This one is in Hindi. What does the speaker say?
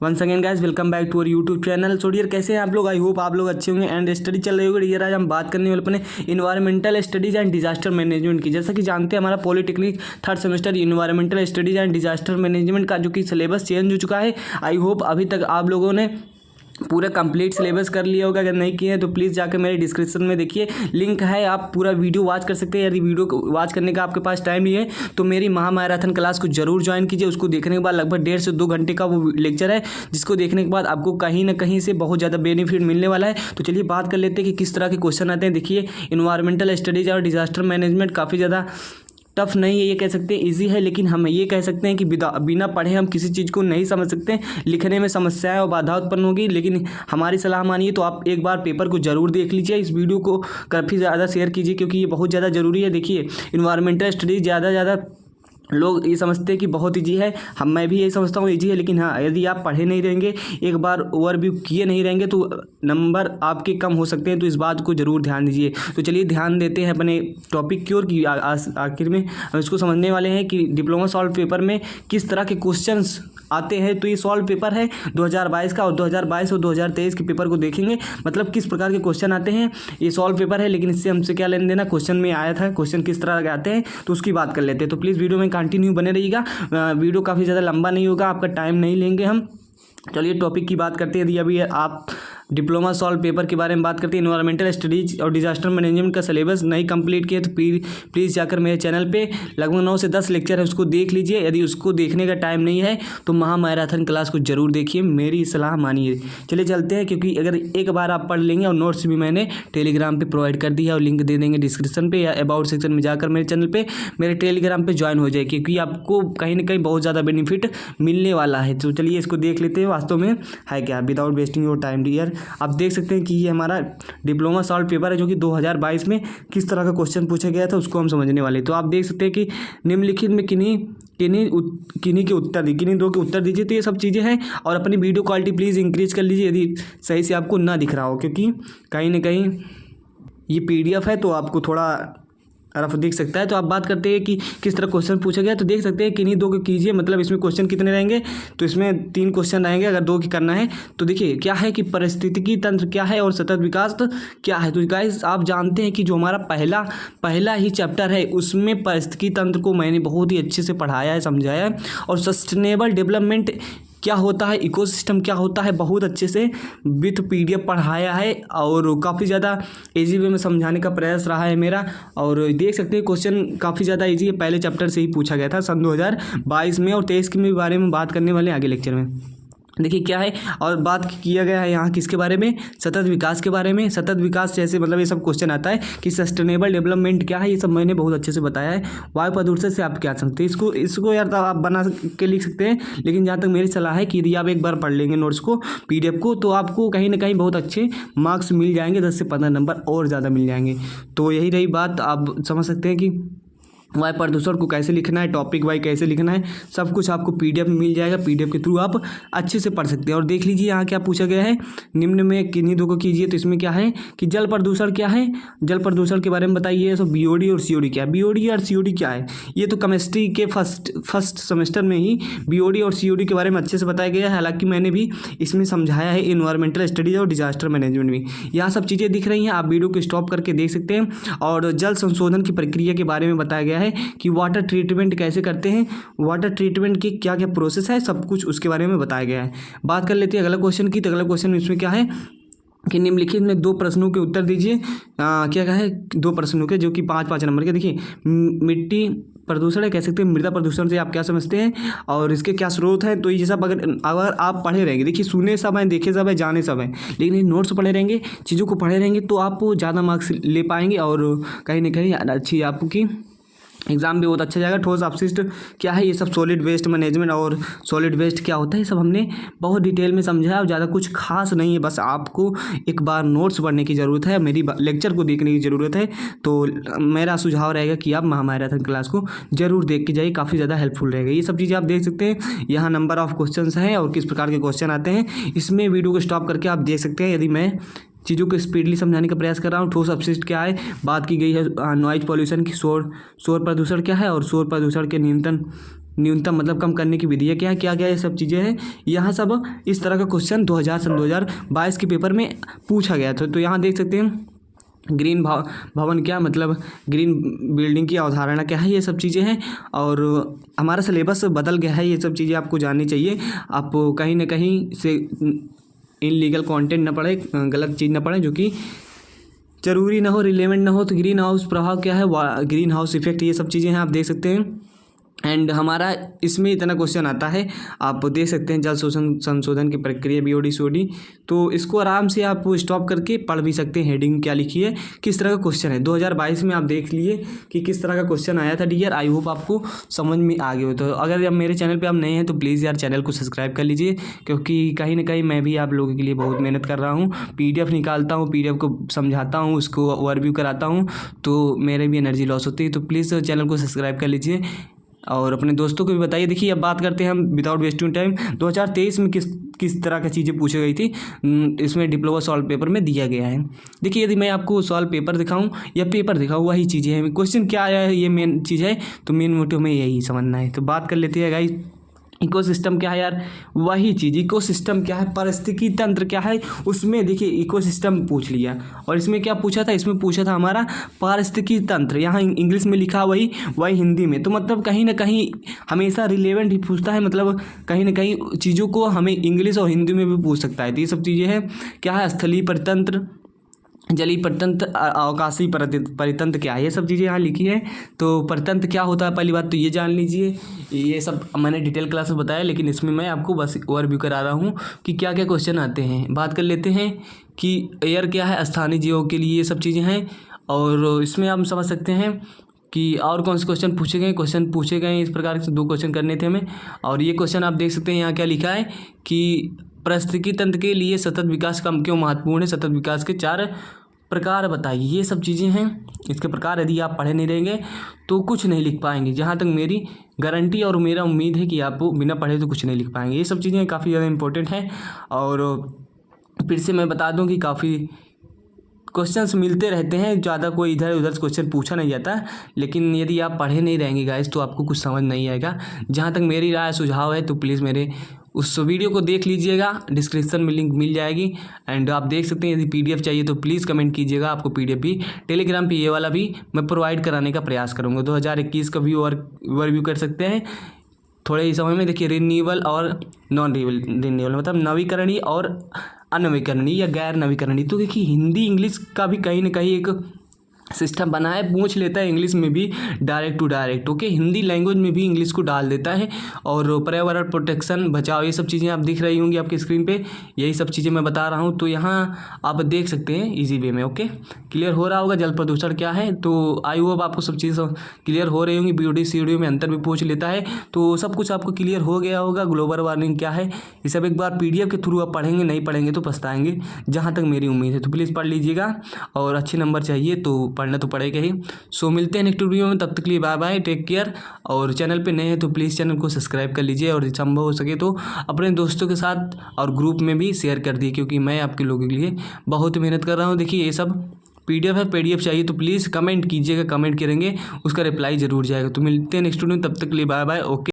Once again guys, welcome back to our YouTube channel. So dear, कैसे हैं आप लोग? आई होप आप लोग अच्छे होंगे एंड स्टडी चल रही होगी। डियर, आज हम बात करने वाले अपने environmental studies and disaster management की। जैसा कि जानते हैं, हमारा polytechnic third semester environmental studies and disaster management का जो कि सिलेबस चेंज हो चुका है। आई होप अभी तक आप लोगों ने पूरा कंप्लीट सिलेबस कर लिया होगा। अगर नहीं किए हैं तो प्लीज़ जाकर मेरे डिस्क्रिप्शन में देखिए, लिंक है, आप पूरा वीडियो वॉच कर सकते हैं। यदि वीडियो को वॉच करने का आपके पास टाइम नहीं है तो मेरी महामैराथन क्लास को जरूर ज्वाइन कीजिए। उसको देखने के बाद लगभग 1.5 से 2 घंटे का वो लेक्चर है, जिसको देखने के बाद आपको कहीं ना कहीं से बहुत ज़्यादा बेनिफिट मिलने वाला है। तो चलिए बात कर लेते हैं कि किस तरह के क्वेश्चन आते हैं। देखिए, इन्वायरमेंटल स्टडीज़ और डिजास्टर मैनेजमेंट काफ़ी ज़्यादा टफ नहीं है, ये कह सकते हैं ईजी है, लेकिन हम ये कह सकते हैं कि बिना पढ़े हम किसी चीज़ को नहीं समझ सकते। लिखने में समस्याएं और बाधा उत्पन्न होगी, लेकिन हमारी सलाह मानिए तो आप एक बार पेपर को जरूर देख लीजिए। इस वीडियो को काफ़ी ज़्यादा शेयर कीजिए क्योंकि ये बहुत ज़्यादा ज़रूरी है। देखिए, इन्वायरमेंटल स्टडीज़ ज़्यादा लोग ये समझते हैं कि बहुत ईजी है, मैं भी यही समझता हूँ ईजी है, लेकिन हाँ, यदि आप पढ़े नहीं रहेंगे, एक बार ओवरव्यू किए नहीं रहेंगे तो नंबर आपके कम हो सकते हैं। तो इस बात को ज़रूर ध्यान दीजिए। तो चलिए ध्यान देते हैं अपने टॉपिक की ओर कि आखिर में हम इसको समझने वाले हैं कि डिप्लोमा सॉल्व पेपर में किस तरह के क्वेश्चंस आते हैं। तो ये सॉल्व पेपर है 2022 का, और 2022 और 2023 के पेपर को देखेंगे, मतलब किस प्रकार के क्वेश्चन आते हैं। ये सॉल्व पेपर है, लेकिन इससे हमसे क्या लेना देना, क्वेश्चन में आया था, क्वेश्चन किस तरह के आते हैं, तो उसकी बात कर लेते हैं। तो प्लीज़ वीडियो में कंटिन्यू बने रहिएगा। वीडियो काफ़ी ज़्यादा लंबा नहीं होगा, आपका टाइम नहीं लेंगे हम। चलिए टॉपिक की बात करते हैं। यदि अभी आप डिप्लोमा सॉल्व पेपर के बारे में बात करते हैं, इन्वायरमेंटल स्टडीज और डिजास्टर मैनेजमेंट का सिलेबस नहीं कंप्लीट किया तो प्लीज़ जाकर मेरे चैनल पे लगभग 9 से 10 लेक्चर है, उसको देख लीजिए। यदि उसको देखने का टाइम नहीं है तो महामैराथन क्लास को जरूर देखिए, मेरी सलाह मानिए। चलिए चलते हैं, क्योंकि अगर एक बार आप पढ़ लेंगे, और नोट्स भी मैंने टेलीग्राम पर प्रोवाइड कर दी है और लिंक दे देंगे डिस्क्रिप्शन पर या अबाउट सेक्शन में जाकर मेरे चैनल पर मेरे टेलीग्राम पर ज्वाइन हो जाए, क्योंकि आपको कहीं ना कहीं बहुत ज़्यादा बेनिफिट मिलने वाला है। तो चलिए इसको देख लेते हैं वास्तव में है क्या, without wasting your time dear. आप देख सकते हैं कि ये हमारा डिप्लोमा सॉल्व पेपर है, जो कि 2022 में किस तरह का क्वेश्चन पूछा गया था उसको हम समझने वाले। तो आप देख सकते हैं कि निम्नलिखित में किन्हीं दो के उत्तर दीजिए। तो ये सब चीज़ें हैं, और अपनी वीडियो क्वालिटी प्लीज़ इंक्रीज कर लीजिए यदि सही से आपको ना दिख रहा हो, क्योंकि कहीं ना कहीं ये PDF है तो आपको थोड़ा रफ दिख सकता है। तो आप बात करते हैं कि किस तरह क्वेश्चन पूछा गया, तो देख सकते हैं किन्हीं दो के कीजिए, मतलब इसमें क्वेश्चन कितने रहेंगे, तो इसमें 3 क्वेश्चन रहेंगे अगर 2 की करना है। तो देखिए क्या है कि पारिस्थितिकी तंत्र क्या है और सतत विकास क्या है। तो गाइस, आप जानते हैं कि जो हमारा पहला ही चैप्टर है उसमें पारिस्थितिकी तंत्र को मैंने बहुत ही अच्छे से पढ़ाया है, समझाया है, और सस्टेनेबल डेवलपमेंट क्या होता है, इकोसिस्टम क्या होता है, बहुत अच्छे से विथ PDF पढ़ाया है, और काफ़ी ज़्यादा इजी वे में समझाने का प्रयास रहा है मेरा। और देख सकते हैं क्वेश्चन काफ़ी ज़्यादा इजी है, पहले चैप्टर से ही पूछा गया था सन 2022 में, और 23 के बारे में बात करने वाले आगे लेक्चर में। देखिए क्या है, और बात किया गया है यहाँ किसके बारे में, सतत विकास के बारे में। सतत विकास जैसे मतलब ये सब क्वेश्चन आता है कि सस्टेनेबल डेवलपमेंट क्या है, ये सब मैंने बहुत अच्छे से बताया है। वायु प्रदूषण से आप क्या समझते हैं, इसको यार तो आप बना के लिख सकते हैं, लेकिन जहाँ तक मेरी सलाह है कि यदि आप एक बार पढ़ लेंगे नोट्स को, PDF को, तो आपको कहीं ना कहीं बहुत अच्छे मार्क्स मिल जाएंगे, 10 से 15 नंबर और ज़्यादा मिल जाएंगे। तो यही रही बात, आप समझ सकते हैं कि वायु प्रदूषण को कैसे लिखना है, टॉपिक वाइज कैसे लिखना है, सब कुछ आपको PDF में मिल जाएगा। PDF के थ्रू आप अच्छे से पढ़ सकते हैं। और देख लीजिए यहाँ क्या पूछा गया है, निम्न में किन्हीं दो को कीजिए। तो इसमें क्या है कि जल प्रदूषण क्या है, जल प्रदूषण के बारे में बताइए। तो BOD और COD क्या है, BOD और COD क्या है, ये तो केमिस्ट्री के फर्स्ट सेमेस्टर में ही BOD और COD के बारे में अच्छे से बताया गया है। हालांकि मैंने भी इसमें समझाया है इन्वायरमेंटल स्टडीज और डिजास्टर मैनेजमेंट में, यहाँ सब चीज़ें दिख रही हैं, आप वीडियो को स्टॉप करके देख सकते हैं। और जल संशोधन की प्रक्रिया के बारे में बताया गया है कि वाटर ट्रीटमेंट कैसे करते हैं, वाटर ट्रीटमेंट की क्या क्या प्रोसेस है, सब कुछ उसके बारे में बताया गया है। बात कर लेते हैं अगला क्वेश्चन की। तो अगला क्वेश्चन इसमें क्या है कि निम्नलिखित में 2 प्रश्नों के उत्तर दीजिए। क्या है 2 प्रश्नों के, जो कि 5-5 नंबर के। देखिए, मिट्टी प्रदूषण है, कह सकते हैं मृदा प्रदूषण से आप क्या समझते हैं और इसके क्या स्रोत हैं। तो ये सब अगर आप पढ़े रहेंगे, देखिए सुने सब हैं, देखे सब है, जाने सब हैं, लेकिन ये नोट्स पढ़े रहेंगे, चीज़ों को पढ़े रहेंगे, तो आप ज़्यादा मार्क्स ले पाएंगे, और कहीं ना कहीं अच्छी आपकी एग्जाम भी बहुत अच्छा जाएगा। ठोस अपशिष्ट क्या है, ये सब सॉलिड वेस्ट मैनेजमेंट और सॉलिड वेस्ट क्या होता है, ये सब हमने बहुत डिटेल में समझा है, और ज़्यादा कुछ खास नहीं है, बस आपको एक बार नोट्स पढ़ने की ज़रूरत है, मेरी लेक्चर को देखने की ज़रूरत है। तो मेरा सुझाव रहेगा कि आप महामैराथन क्लास को जरूर देख के जाइए, काफ़ी ज़्यादा हेल्पफुल रहेगा। ये सब चीज़ें आप देख सकते हैं, यहाँ नंबर ऑफ क्वेश्चन हैं और किस प्रकार के क्वेश्चन आते हैं, इसमें वीडियो को स्टॉप करके आप देख सकते हैं। यदि मैं चीज़ों को स्पीडली समझाने का प्रयास कर रहा हूँ। ठोस अपशिष्ट क्या है, बात की गई है नॉइज पॉल्यूशन की, शोर प्रदूषण क्या है और शोर प्रदूषण के नियंत्रण न्यूनतम मतलब कम करने की विधि है, क्या क्या क्या ये सब चीज़ें हैं। यहाँ सब इस तरह का क्वेश्चन 2022 के पेपर में पूछा गया था। तो यहाँ देख सकते हैं ग्रीन भवन क्या मतलब ग्रीन बिल्डिंग की अवधारणा क्या है, ये सब चीज़ें हैं। और हमारा सिलेबस बदल गया है, ये सब चीज़ें आपको जाननी चाहिए। आप कहीं ना कहीं से इनलीगल कंटेंट ना पढ़े, गलत चीज़ ना पढ़े जो कि ज़रूरी ना हो, रिलेवेंट ना हो। तो ग्रीन हाउस प्रभाव क्या है, ग्रीन हाउस इफेक्ट, ये सब चीज़ें हैं, आप देख सकते हैं। एंड हमारा इसमें इतना क्वेश्चन आता है, आप देख सकते हैं जल शोषण संशोधन की प्रक्रिया BOD COD। तो इसको आराम से आप स्टॉप करके पढ़ भी सकते हैं। हेडिंग क्या लिखी है, किस तरह का क्वेश्चन है 2022 में, आप देख लिए कि किस तरह का क्वेश्चन आया था डियर। आई होप आपको समझ में आ गया हो। तो अगर अब मेरे चैनल पर आप नए हैं तो प्लीज़ यार चैनल को सब्सक्राइब कर लीजिए, क्योंकि कहीं ना कहीं मैं भी आप लोगों के लिए बहुत मेहनत कर रहा हूँ। PDF निकालता हूँ, PDF को समझाता हूँ, उसको ओवरव्यू कराता हूँ, तो मेरे भी एनर्जी लॉस होती है। तो प्लीज़ चैनल को सब्सक्राइब कर लीजिए और अपने दोस्तों को भी बताइए। देखिए अब बात करते हैं हम विदाउट वेस्टिंग टाइम 2023 में किस तरह की चीज़ें पूछी गई थी, इसमें डिप्लोमा सॉल्व पेपर में दिया गया है। देखिए यदि मैं आपको सॉल्व पेपर दिखाऊं या पेपर दिखाऊं, वही चीज़ें हैं। क्वेश्चन क्या आया है ये मेन चीज़ है, तो मेन मोटिव में यही समझना है। तो बात कर लेते हैं गाइस, इकोसिस्टम क्या है यार, वही चीज़। इकोसिस्टम क्या है, पारिस्थितिकी तंत्र क्या है, उसमें देखिए इकोसिस्टम पूछ लिया। और इसमें क्या पूछा था, इसमें पूछा था हमारा पारिस्थितिकी तंत्र। यहाँ इंग्लिश में लिखा वही हिंदी में। तो मतलब कहीं ना कहीं हमेशा रिलेवेंट ही पूछता है, मतलब कहीं ना कहीं चीज़ों को हमें इंग्लिश और हिंदी में भी पूछ सकता है। तो ये सब चीज़ें हैं। क्या है, स्थलीय परितंत्र, जलीय परितंत्र, अवकाशीय परितंत्र क्या है, ये सब चीज़ें यहाँ लिखी है। तो परितंत्र क्या होता है, पहली बात तो ये जान लीजिए। ये सब मैंने डिटेल क्लास में बताया, लेकिन इसमें मैं आपको बस ओवरव्यू करा रहा हूँ कि क्या क्या क्वेश्चन आते हैं। बात कर लेते हैं कि एयर क्या है, स्थानीय जीवों के लिए, ये सब चीज़ें हैं। और इसमें हम समझ सकते हैं कि और कौन से क्वेश्चन पूछे गए इस प्रकार से 2 क्वेश्चन करने थे हमें। और ये क्वेश्चन आप देख सकते हैं यहाँ क्या लिखा है कि पारिस्थितिकी तंत्र के लिए सतत विकास कम क्यों महत्वपूर्ण है, सतत विकास के 4 प्रकार बताइए। ये सब चीज़ें हैं, इसके प्रकार। यदि आप पढ़े नहीं रहेंगे तो कुछ नहीं लिख पाएंगे, जहाँ तक मेरी गारंटी और मेरा उम्मीद है कि आप बिना पढ़े तो कुछ नहीं लिख पाएंगे। ये सब चीज़ें काफ़ी ज़्यादा इंपॉर्टेंट हैं। और फिर से मैं बता दूं कि काफ़ी क्वेश्चंस मिलते रहते हैं, ज़्यादा कोई इधर उधर से क्वेश्चन पूछा नहीं जाता। लेकिन यदि आप पढ़े नहीं रहेंगे गाइस तो आपको कुछ समझ नहीं आएगा। जहाँ तक मेरी राय सुझाव है तो प्लीज़ मेरे उस वीडियो को देख लीजिएगा, डिस्क्रिप्शन में लिंक मिल जाएगी। एंड आप देख सकते हैं, यदि PDF चाहिए तो प्लीज़ कमेंट कीजिएगा, आपको PDF भी टेलीग्राम पे ये वाला भी मैं प्रोवाइड कराने का प्रयास करूँगा। 2021 का भी ओवरव्यू कर सकते हैं थोड़े ही समय में। देखिए रिन्यूएबल और नॉन रिन्यूएबल मतलब नवीकरणीय और अनवीकरणीय या गैर नवीकरणीय। तो देखिए हिंदी इंग्लिश का भी कहीं ना कहीं एक सिस्टम बना है, पूछ लेता है इंग्लिश में भी direct to direct. Okay, Hindi language में भी इंग्लिश को डाल देता है। और पर्यावरण प्रोटेक्शन, बचाव, ये सब चीज़ें आप दिख रही होंगी आपकी स्क्रीन पे, यही सब चीज़ें मैं बता रहा हूँ। तो यहाँ आप देख सकते हैं इजी वे में। ओके, क्लियर हो रहा होगा जल प्रदूषण क्या है। तो आई होप आपको सब चीज़ क्लियर हो रही होंगी। BOD COD में अंतर भी पूछ लेता है, तो सब कुछ आपको क्लियर हो गया होगा। ग्लोबल वार्मिंग क्या है, ये सब एक बार PDF के थ्रू आप पढ़ेंगे, नहीं पढ़ेंगे तो पछताएंगे, जहाँ तक मेरी उम्मीद है। तो प्लीज़ पढ़ लीजिएगा, और अच्छे नंबर चाहिए तो पढ़ना तो पड़ेगा ही। सो मिलते हैं नेक्स्ट वीडियो में, तब तक के लिए बाय बाय, टेक केयर। और चैनल पे नए हैं तो प्लीज़ चैनल को सब्सक्राइब कर लीजिए, और संभव हो सके तो अपने दोस्तों के साथ और ग्रुप में भी शेयर कर दिए, क्योंकि मैं आपके लोगों के लिए बहुत मेहनत कर रहा हूँ। देखिए ये सब PDF है, PDF चाहिए तो प्लीज़ कमेंट कीजिएगा, कमेंट करेंगे उसका रिप्लाई ज़रूर जाएगा। तो मिलते हैं नेक्स्ट वीडियो में, तब तक के लिए बाय बाय, ओके।